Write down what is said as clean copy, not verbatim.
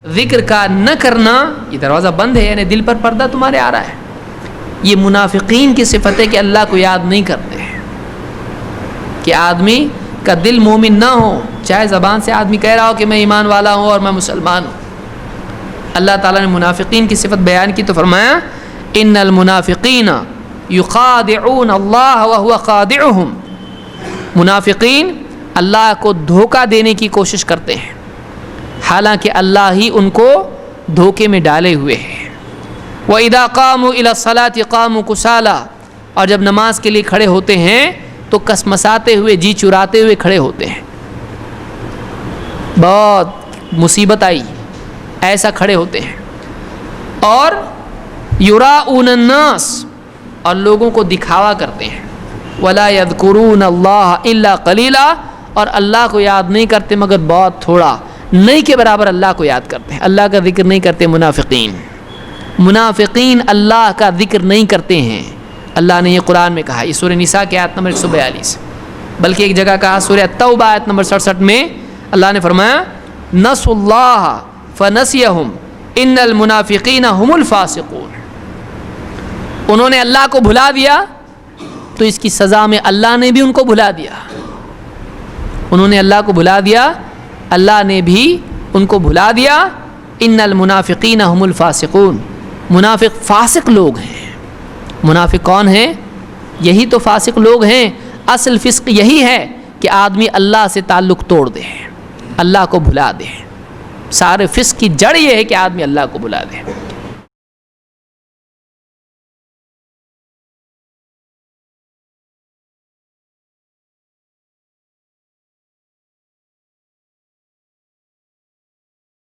ذکر کا نہ کرنا یہ دروازہ بند ہے، یعنی دل پر پردہ تمہارے آ رہا ہے. یہ منافقین کی صفت ہے کہ اللہ کو یاد نہیں کرتے، کہ آدمی کا دل مومن نہ ہو، چاہے زبان سے آدمی کہہ رہا ہو کہ میں ایمان والا ہوں اور میں مسلمان ہوں. اللہ تعالیٰ نے منافقین کی صفت بیان کی تو فرمایا ان المنافقین یخادعون اللہ وہو خادعہم. منافقین اللہ کو دھوکہ دینے کی کوشش کرتے ہیں حالانکہ اللہ ہی ان کو دھوکے میں ڈالے ہوئے ہیں. وَإِذَا قَامُوا إِلَى الصَّلَاةِ قَامُوا كُسَالَىٰ. اور جب نماز کے لیے کھڑے ہوتے ہیں تو کسمساتے ہوئے، جی چراتے ہوئے کھڑے ہوتے ہیں. بہت مصیبت آئی، ایسا کھڑے ہوتے ہیں. اور یراؤون الناس، اور لوگوں کو دکھاوا کرتے ہیں. وَلَا يَذْكُرُونَ اللَّهَ إِلَّا قَلِيلًا. اور اللہ کو یاد نہیں کرتے مگر بہت تھوڑا، نہیں کے برابر اللہ کو یاد کرتے ہیں. اللہ کا ذکر نہیں کرتے منافقین اللہ کا ذکر نہیں کرتے ہیں. اللہ نے یہ قرآن میں کہا، یہ سورہ نساء کی آیت نمبر 142، بلکہ ایک جگہ کہا سورہ توبہ آیت نمبر 67 میں اللہ نے فرمایا نسوا اللہ فنسیہم ان المنافقین هم الفاسقون. انہوں نے اللہ کو بھلا دیا تو اس کی سزا میں اللہ نے بھی ان کو بھلا دیا. انہوں نے اللہ کو بھلا دیا، اللہ نے بھی ان کو بھلا دیا. ان المنافقین هم الفاسقون. منافق فاسق لوگ ہیں. منافق کون ہیں؟ یہی تو فاسق لوگ ہیں. اصل فسق یہی ہے کہ آدمی اللہ سے تعلق توڑ دے، اللہ کو بھلا دے. سارے فسق کی جڑ یہ ہے کہ آدمی اللہ کو بھلا دے.